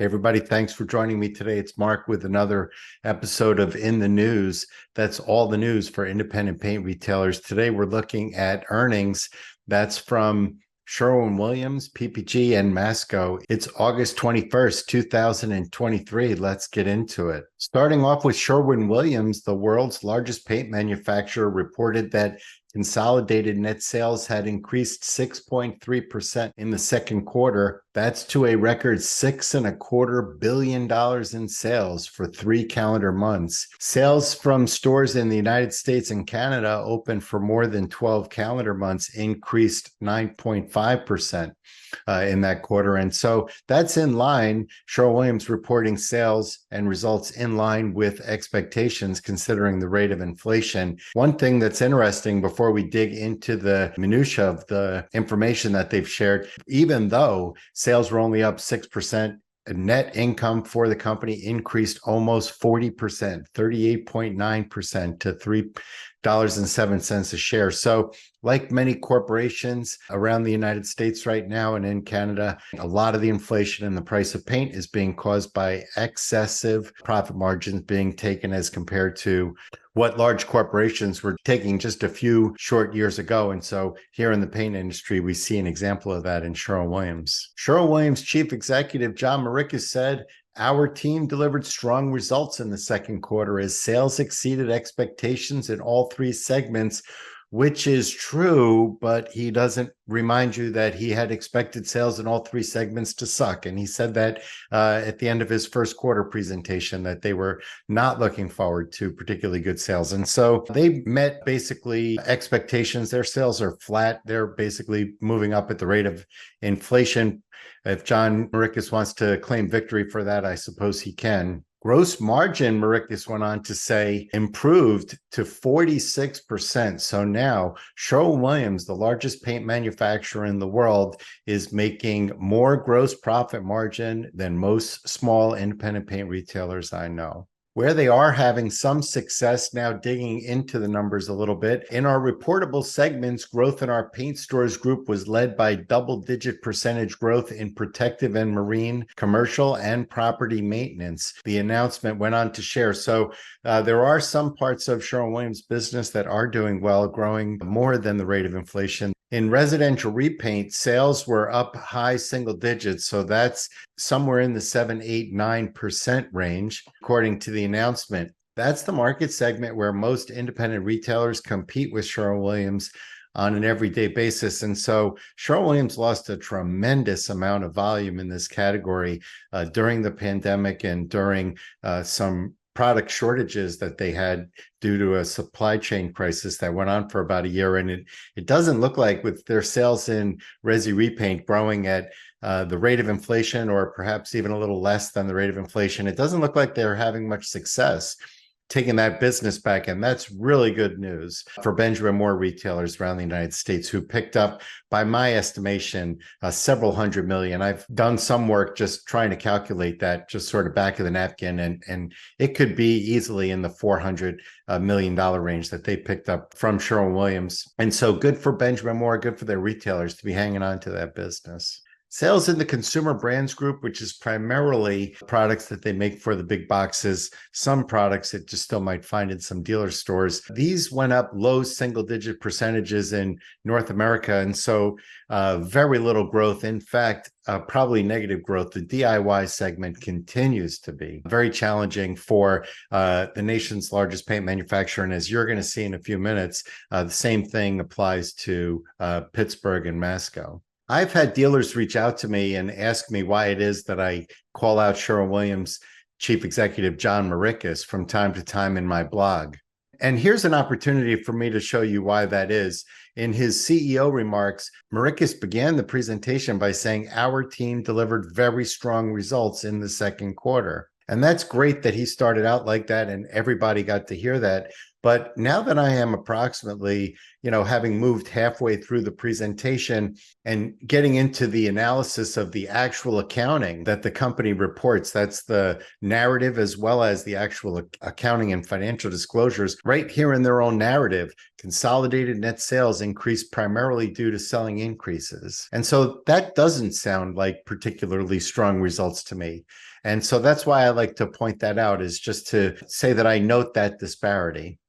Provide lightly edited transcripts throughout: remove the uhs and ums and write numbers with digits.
Hey everybody, thanks for joining me today. It's Mark with another episode of In the News. That's all the news for independent paint retailers. Today we're looking at earnings. That's from Sherwin-Williams, PPG and Masco. It's August 21st, 2023. Let's get into it. Starting off with Sherwin-Williams, the world's largest paint manufacturer, reported that consolidated net sales had increased 6.3% in the second quarter. That's to a record $6.25 billion in sales for 3 calendar months. Sales from stores in the United States and Canada open for more than 12 calendar months increased 9.5%. In that quarter. And so that's in line. Sherwin-Williams reporting sales and results in line with expectations considering the rate of inflation. One thing that's interesting before we dig into the minutia of the information that they've shared, even though sales were only up 6%, net income for the company increased almost 40%, 38.9% to $3.07 a share. So like many corporations around the United States right now and in Canada, a lot of the inflation in the price of paint is being caused by excessive profit margins being taken as compared to what large corporations were taking just a few short years ago. And so here in the paint industry, we see an example of that in Sherwin-Williams. Sherwin-Williams Chief Executive John Morikis said, "Our team delivered strong results in the second quarter as sales exceeded expectations in all three segments," which is true, but he doesn't remind you that he had expected sales in all three segments to suck. And he said that at the end of his first quarter presentation, that they were not looking forward to particularly good sales. And so they met basically expectations. Their sales are flat. They're basically moving up at the rate of inflation. If John Morikis wants to claim victory for that, I suppose he can. Gross margin, Morikis went on to say, improved to 46%. So now Sherwin-Williams, the largest paint manufacturer in the world, is making more gross profit margin than most small independent paint retailers I know. Where they are having some success now, digging into the numbers a little bit. In our reportable segments, growth in our paint stores group was led by double-digit percentage growth in protective and marine, commercial, and property maintenance. The announcement went on to share. So there are some parts of Sherwin-Williams business that are doing well, growing more than the rate of inflation. In residential repaint, sales were up high single digits, so that's somewhere in the 7, 8, 9% range, according to the announcement. That's the market segment where most independent retailers compete with Sherwin-Williams on an everyday basis. And so Sherwin-Williams lost a tremendous amount of volume in this category during the pandemic and during some product shortages that they had due to a supply chain crisis that went on for about a year. And it doesn't look like, with their sales in resi repaint growing at the rate of inflation, or perhaps even a little less than the rate of inflation, it doesn't look like they're having much success taking that business back. And that's really good news for Benjamin Moore retailers around the United States, who picked up, by my estimation, several hundred million. I've done some work just trying to calculate that, just sort of back of the napkin, and it could be easily in the $400 million range that they picked up from Sherwin-Williams. And so good for Benjamin Moore, good for their retailers to be hanging on to that business. Sales in the Consumer Brands Group, which is primarily products that they make for the big boxes, some products that you still might find in some dealer stores. These went up low single-digit percentages in North America, and so very little growth. In fact, probably negative growth. The DIY segment continues to be very challenging for the nation's largest paint manufacturer. And as you're going to see in a few minutes, the same thing applies to Pittsburgh and Masco. I've had dealers reach out to me and ask me why it is that I call out Sherwin-Williams Chief Executive John Morikis from time to time in my blog. And here's an opportunity for me to show you why that is. In his CEO remarks, Morikis began the presentation by saying, "Our team delivered very strong results in the second quarter." And that's great that he started out like that and everybody got to hear that. But now that I am approximately, having moved halfway through the presentation and getting into the analysis of the actual accounting that the company reports, that's the narrative as well as the actual accounting and financial disclosures, right here in their own narrative, consolidated net sales increased primarily due to selling increases. And so that doesn't sound like particularly strong results to me. And so that's why I like to point that out, is just to say that I note that disparity.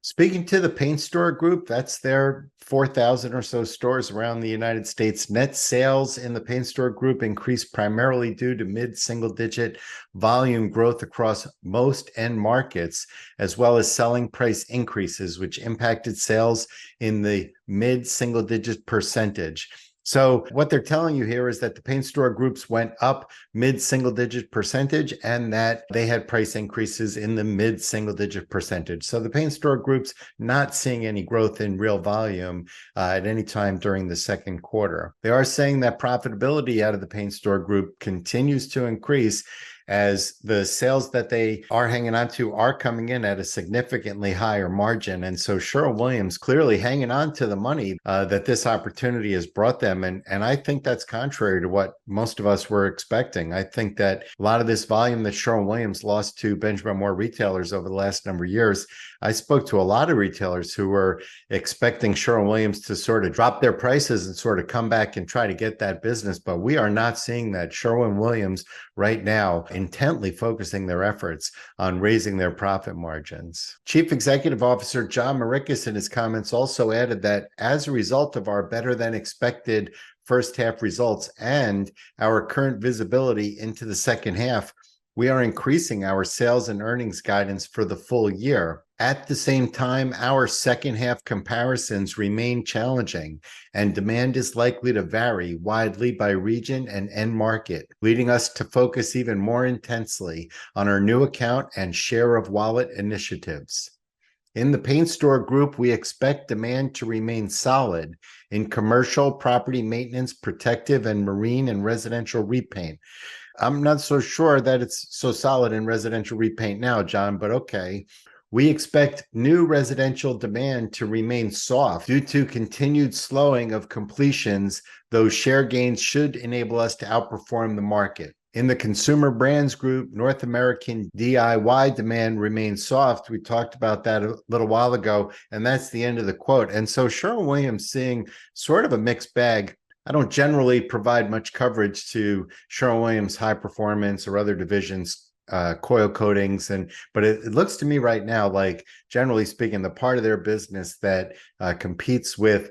Speaking to the paint store group, that's their 4,000 or so stores around the United States. Net sales in the paint store group increased primarily due to mid-single digit volume growth across most end markets, as well as selling price increases, which impacted sales in the mid-single digit percentage. So what they're telling you here is that the paint store groups went up mid-single digit percentage and that they had price increases in the mid-single digit percentage. So the paint store groups not seeing any growth in real volume at any time during the second quarter. They are saying that profitability out of the paint store group continues to increase as the sales that they are hanging on to are coming in at a significantly higher margin. And so Sherwin-Williams clearly hanging on to the money that this opportunity has brought them. And I think that's contrary to what most of us were expecting. I think that a lot of this volume that Sherwin-Williams lost to Benjamin Moore retailers over the last number of years, I spoke to a lot of retailers who were expecting Sherwin-Williams to sort of drop their prices and sort of come back and try to get that business. But we are not seeing that. Sherwin-Williams right now intently focusing their efforts on raising their profit margins. Chief Executive Officer John Mauricas in his comments also added that as a result of our better than expected first half results and our current visibility into the second half, we are increasing our sales and earnings guidance for the full year. At the same time, our second half comparisons remain challenging, and demand is likely to vary widely by region and end market, leading us to focus even more intensely on our new account and share of wallet initiatives. In the paint store group, we expect demand to remain solid in commercial, property maintenance, protective, and marine and residential repaint. I'm not so sure that it's so solid in residential repaint now, John, but okay. We expect new residential demand to remain soft due to continued slowing of completions, though share gains should enable us to outperform the market. In the consumer brands group, North American DIY demand remains soft. We talked about that a little while ago, and that's the end of the quote. And so Sherwin-Williams seeing sort of a mixed bag. I don't generally provide much coverage to Sherwin-Williams High Performance or other divisions, coil coatings, but it looks to me right now like, generally speaking, the part of their business that competes with,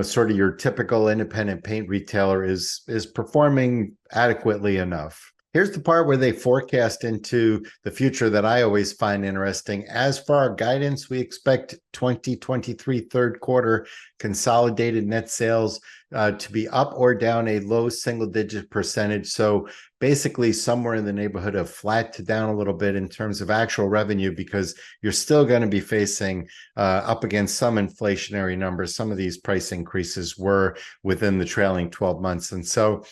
sort of your typical independent paint retailer is performing adequately enough. Here's the part where they forecast into the future that I always find interesting. As for our guidance, we expect 2023 third quarter consolidated net sales to be up or down a low single-digit percentage. So basically somewhere in the neighborhood of flat to down a little bit in terms of actual revenue, because you're still going to be facing up against some inflationary numbers. Some of these price increases were within the trailing 12 months. And so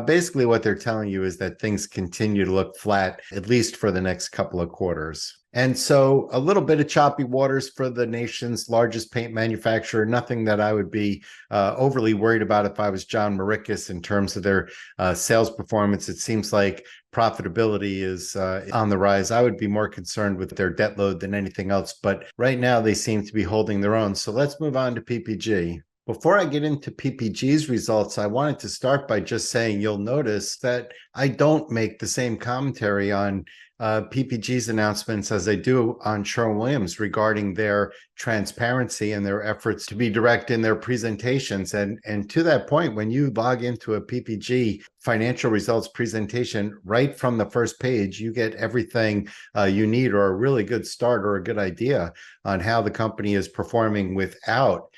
basically what they're telling you is that things continue to look flat, at least for the next couple of quarters. And so a little bit of choppy waters for the nation's largest paint manufacturer, nothing that I would be overly worried about if I was John Mauricas in terms of their sales performance. It seems like profitability is on the rise. I would be more concerned with their debt load than anything else, but right now they seem to be holding their own. So let's move on to PPG. Before I get into PPG's results, I wanted to start by just saying you'll notice that I don't make the same commentary on PPG's announcements as I do on Sherwin-Williams regarding their transparency and their efforts to be direct in their presentations. And to that point, when you log into a PPG financial results presentation, right from the first page, you get everything you need, or a really good start or a good idea on how the company is performing without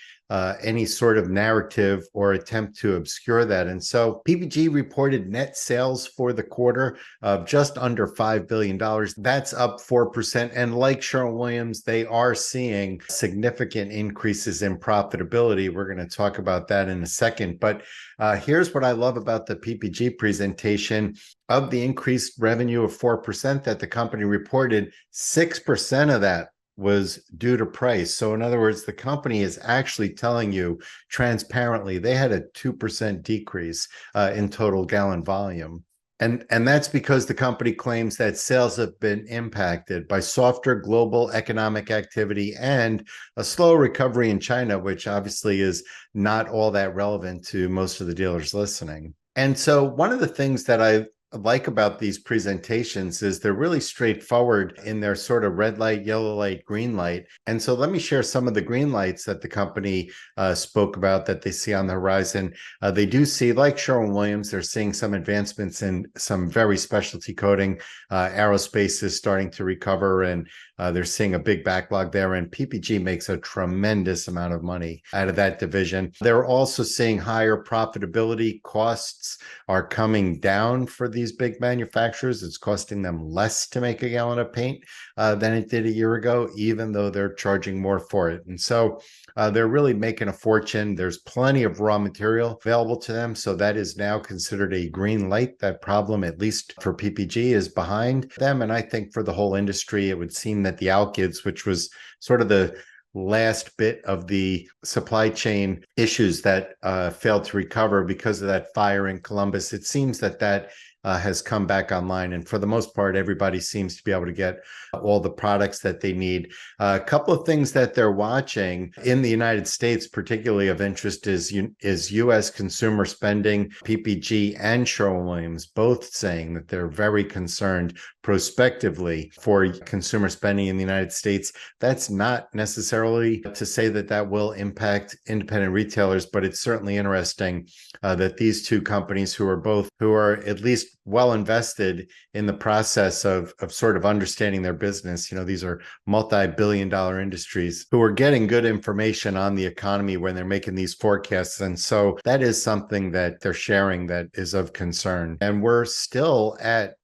any sort of narrative or attempt to obscure that. And so PPG reported net sales for the quarter of just under $5 billion. That's up 4%. And like Sherwin-Williams, they are seeing significant increases in profitability. We're going to talk about that in a second. But here's what I love about the PPG presentation. Of the increased revenue of 4% that the company reported, 6% of that was due to price. So in other words, the company is actually telling you transparently they had a 2% decrease in total gallon volume. And that's because the company claims that sales have been impacted by softer global economic activity and a slow recovery in China, which obviously is not all that relevant to most of the dealers listening. And so one of the things that I like about these presentations is they're really straightforward in their sort of red light, yellow light, green light. And so let me share some of the green lights that the company spoke about that they see on the horizon. They do see, like Sherwin-Williams, they're seeing some advancements in some very specialty coating. Aerospace is starting to recover, and they're seeing a big backlog there. And PPG makes a tremendous amount of money out of that division. They're also seeing higher profitability. Costs are coming down for these big manufacturers. It's costing them less to make a gallon of paint than it did a year ago, even though they're charging more for it. And so they're really making a fortune. There's plenty of raw material available to them. So that is now considered a green light. That problem, at least for PPG, is behind them. And I think for the whole industry, it would seem that the alkyds, which was sort of the last bit of the supply chain issues that failed to recover because of that fire in Columbus, it seems that has come back online. And for the most part, everybody seems to be able to get all the products that they need. A couple of things that they're watching in the United States, particularly of interest, is U.S. consumer spending. PPG and Sherwin-Williams both saying that they're very concerned prospectively for consumer spending in the United States. That's not necessarily to say that that will impact independent retailers, but it's certainly interesting that these two companies who are at least well invested in the process of sort of understanding their business. These are multi-billion-dollar industries who are getting good information on the economy when they're making these forecasts. And so that is something that they're sharing that is of concern. And we're still at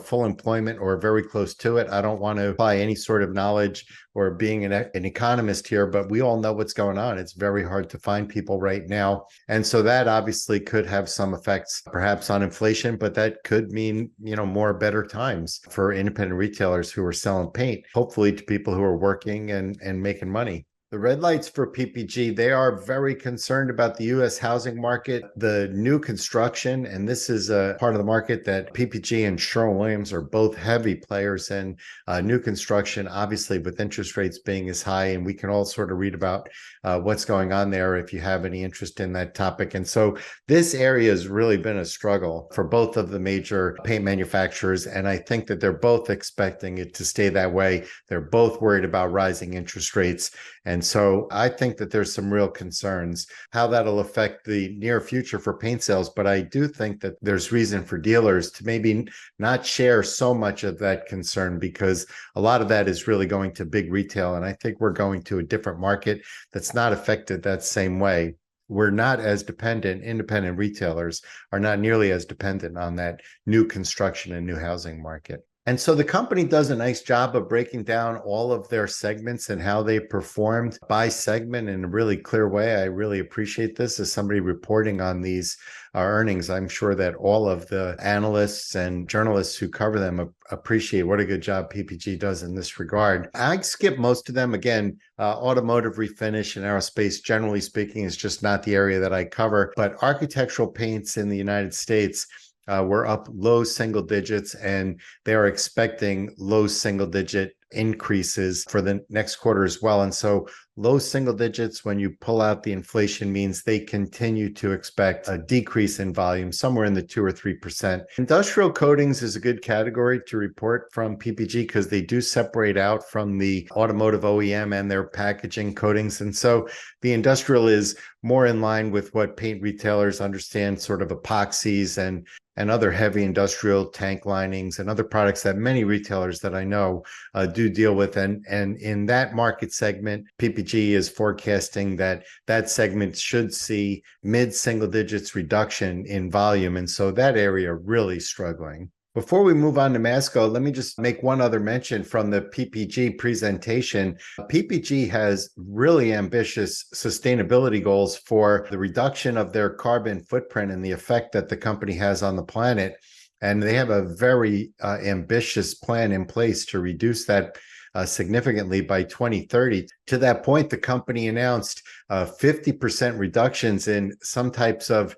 full employment or very close to it. I don't want to apply any sort of knowledge or being an economist here, but we all know what's going on. It's very hard to find people right now. And so that obviously could have some effects perhaps on inflation, but that could mean, more better times for independent retailers who are selling paint, hopefully to people who are working and making money. The red lights for PPG, they are very concerned about the U.S. housing market, the new construction, and this is a part of the market that PPG and Sherwin-Williams are both heavy players in. New construction, obviously with interest rates being as high, and we can all sort of read about what's going on there if you have any interest in that topic. And so this area has really been a struggle for both of the major paint manufacturers, and I think that they're both expecting it to stay that way. They're both worried about rising interest rates. And so I think that there's some real concerns how that'll affect the near future for paint sales. But I do think that there's reason for dealers to maybe not share so much of that concern, because a lot of that is really going to big retail. And I think we're going to a different market that's not affected that same way. We're not as dependent, independent retailers are not nearly as dependent on that new construction and new housing market. And so the company does a nice job of breaking down all of their segments and how they performed by segment in a really clear way. I really appreciate this as somebody reporting on these earnings. I'm sure that all of the analysts and journalists who cover them appreciate what a good job PPG does in this regard. I skip most of them. Again, automotive refinish and aerospace, generally speaking, is just not the area that I cover. But architectural paints in the United States, we're up low single digits, and they are expecting low single digit increases for the next quarter as well. And so low single digits, when you pull out the inflation, means they continue to expect a decrease in volume somewhere in the 2 or 3%. Industrial coatings is a good category to report from PPG because they do separate out from the automotive OEM and their packaging coatings. And so the industrial is more in line with what paint retailers understand, sort of epoxies and other heavy industrial tank linings and other products that many retailers that I know do deal with. And in that market segment, PPG is forecasting that segment should see mid-single digits reduction in volume. And so that area really struggling. Before we move on to Masco, let me just make one other mention from the PPG presentation. PPG has really ambitious sustainability goals for the reduction of their carbon footprint and the effect that the company has on the planet. And they have a very ambitious plan in place to reduce that significantly by 2030. To that point, the company announced 50% reductions in some types of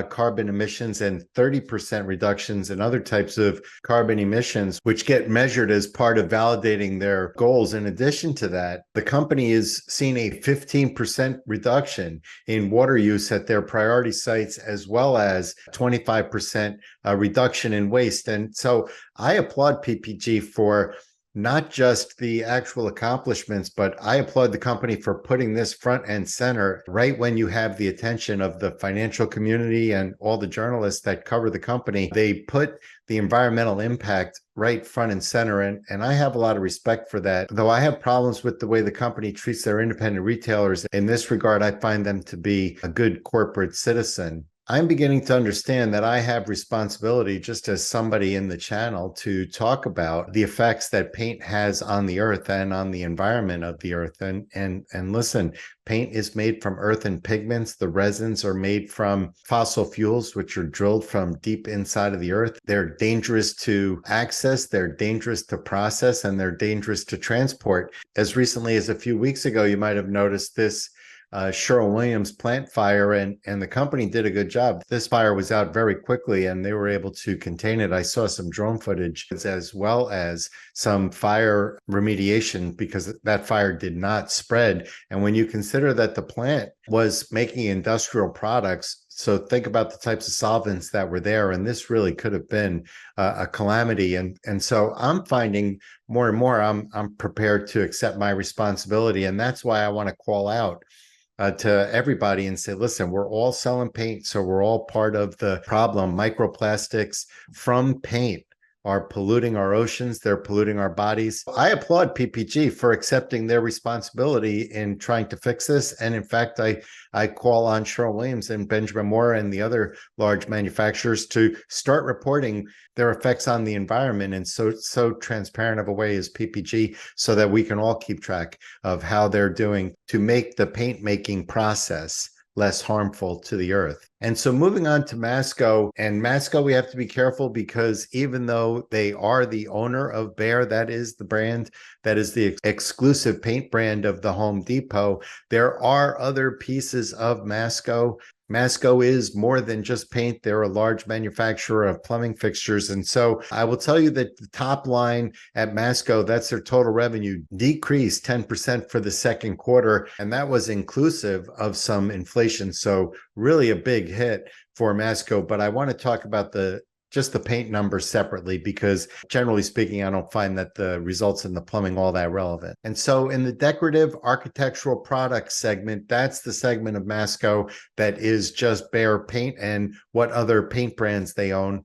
carbon emissions and 30% reductions in other types of carbon emissions, which get measured as part of validating their goals. In addition to that, the company is seeing a 15% reduction in water use at their priority sites, as well as 25% reduction in waste. And so I applaud PPG for not just the actual accomplishments, but I applaud the company for putting this front and center right when you have the attention of the financial community and all the journalists that cover the company. They put the environmental impact right front and center. And I have a lot of respect for that. Though I have problems with the way the company treats their independent retailers. In this regard, I find them to be a good corporate citizen. I'm beginning to understand that I have responsibility, just as somebody in the channel, to talk about the effects that paint has on the earth and on the environment of the earth. And listen, paint is made from earthen pigments. The resins are made from fossil fuels, which are drilled from deep inside of the earth. They're dangerous to access, they're dangerous to process, and they're dangerous to transport. As recently as a few weeks ago, you might have noticed this Sherwin-Williams plant fire, and the company did a good job. This fire was out very quickly and they were able to contain it. I saw some drone footage as well as some fire remediation, because that fire did not spread. And when you consider that the plant was making industrial products, so think about the types of solvents that were there, and this really could have been a calamity. And so I'm finding more and more I'm prepared to accept my responsibility, and that's why I want to call out to everybody and say, listen, we're all selling paint, so we're all part of the problem. Microplastics from paint are polluting our oceans. They're polluting our bodies. I applaud PPG for accepting their responsibility in trying to fix this. And in fact, I call on Sherwin-Williams and Benjamin Moore and the other large manufacturers to start reporting their effects on the environment in so transparent of a way as PPG, so that we can all keep track of how they're doing to make the paint making process less harmful to the earth. And so moving on to Masco, and Masco, we have to be careful, because even though they are the owner of Behr, that is the brand, that is the exclusive paint brand of the Home Depot, there are other pieces of Masco. Masco is more than just paint. They're a large manufacturer of plumbing fixtures. And so I will tell you that the top line at Masco, that's their total revenue, decreased 10% for the second quarter. And that was inclusive of some inflation. So really a big hit for Masco. But I want to talk about just the paint numbers separately, because generally speaking, I don't find that the results in the plumbing all that relevant. And so in the decorative architectural products segment, that's the segment of Masco that is just Behr paint and what other paint brands they own.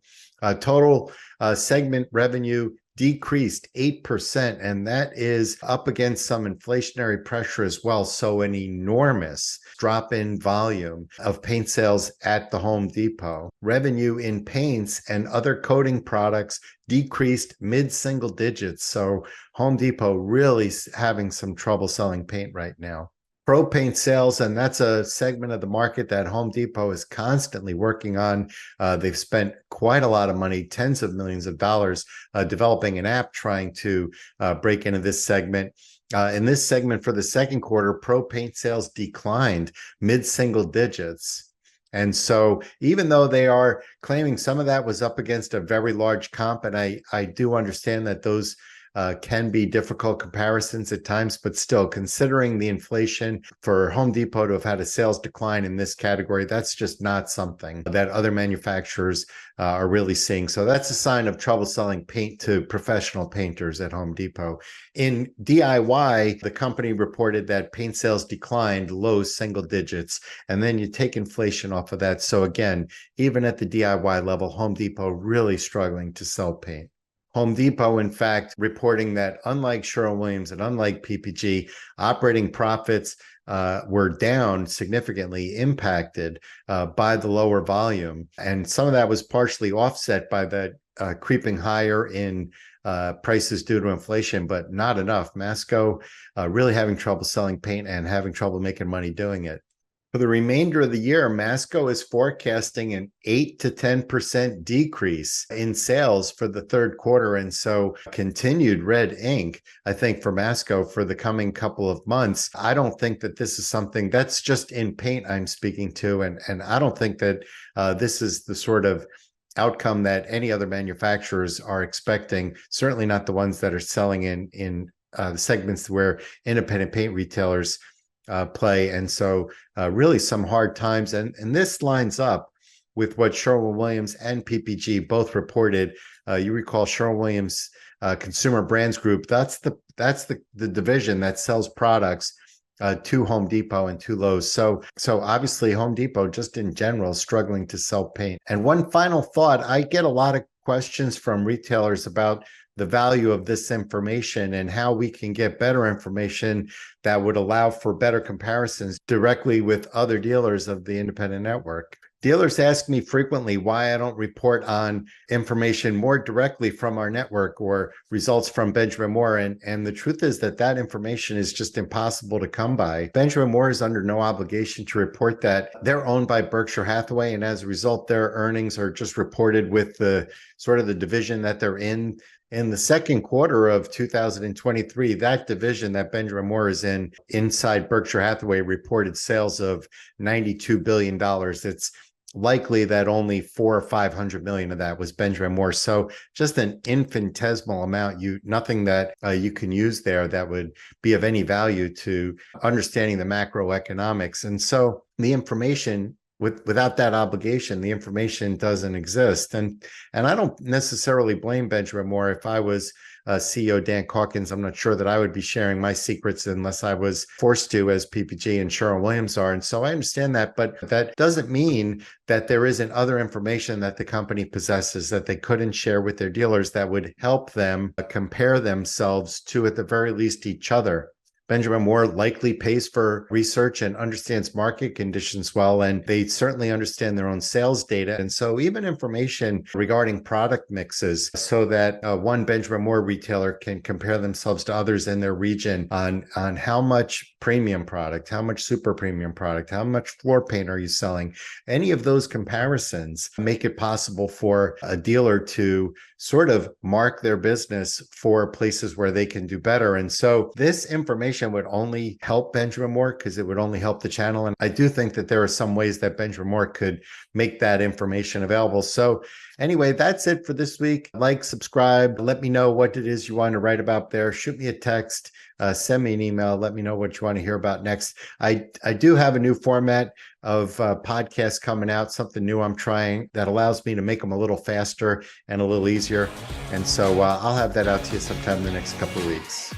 Total segment revenue decreased 8%, and that is up against some inflationary pressure as well. So an enormous drop in volume of paint sales at the Home Depot. Revenue in paints and other coating products decreased mid-single digits. So Home Depot really having some trouble selling paint right now. Pro paint sales, and that's a segment of the market that Home Depot is constantly working on. They've spent quite a lot of money, tens of millions of dollars, developing an app trying to break into this segment. In this segment for the second quarter, pro paint sales declined mid-single digits. And so even though they are claiming some of that was up against a very large comp, and I do understand that those can be difficult comparisons at times, but still, considering the inflation, for Home Depot to have had a sales decline in this category, that's just not something that other manufacturers are really seeing. So that's a sign of trouble selling paint to professional painters at Home Depot. In DIY, the company reported that paint sales declined low single digits, and then you take inflation off of that. So again, even at the DIY level, Home Depot really struggling to sell paint. Home Depot, in fact, reporting that unlike Sherwin-Williams and unlike PPG, operating profits were down significantly, impacted by the lower volume. And some of that was partially offset by that creeping higher in prices due to inflation, but not enough. Masco really having trouble selling paint and having trouble making money doing it. For For the remainder of the year, Masco is forecasting an 8 to 10% decrease in sales for the third quarter. And so continued red ink, I think, for Masco for the coming couple of months. I don't think that this is something that's just in paint I'm speaking to. And I don't think that this is the sort of outcome that any other manufacturers are expecting, certainly not the ones that are selling in the segments where independent paint retailers play. And so really some hard times. And this lines up with what Sherwin-Williams and PPG both reported. You recall Sherwin-Williams Consumer Brands Group, that's the division that sells products to Home Depot and to Lowe's. So obviously Home Depot just in general is struggling to sell paint. And one final thought, I get a lot of questions from retailers about the value of this information and how we can get better information that would allow for better comparisons directly with other dealers of the independent network. Dealers ask me frequently why I don't report on information more directly from our network or results from Benjamin Moore. And the truth is that information is just impossible to come by. Benjamin Moore is under no obligation to report that. They're owned by Berkshire Hathaway, and as a result, their earnings are just reported with the sort of the division that they're in. In the second quarter of 2023, that division that Benjamin Moore is in, inside Berkshire Hathaway, reported sales of $92 billion. It's likely that only 400 or 500 million of that was Benjamin Moore. So just an infinitesimal amount, nothing that you can use there that would be of any value to understanding the macroeconomics. And so the information, without that obligation, the information doesn't exist. And I don't necessarily blame Benjamin Moore. If I was CEO Dan Calkins, I'm not sure that I would be sharing my secrets unless I was forced to, as PPG and Sherwin-Williams are. And so I understand that, but that doesn't mean that there isn't other information that the company possesses that they couldn't share with their dealers that would help them compare themselves to, at the very least, each other. Benjamin Moore likely pays for research and understands market conditions well, and they certainly understand their own sales data. And so even information regarding product mixes so that one Benjamin Moore retailer can compare themselves to others in their region on how much premium product, how much super premium product, how much floor paint are you selling? Any of those comparisons make it possible for a dealer to sort of mark their business for places where they can do better. And so this information would only help Benjamin Moore because it would only help the channel. And I do think that there are some ways that Benjamin Moore could make that information available. So anyway, that's it for this week. Like, subscribe, let me know what it is you want to write about there. Shoot me a text, send me an email, let me know what you want to hear about next. I do have a new format of podcasts coming out, something new I'm trying that allows me to make them a little faster and a little easier. And so I'll have that out to you sometime in the next couple of weeks.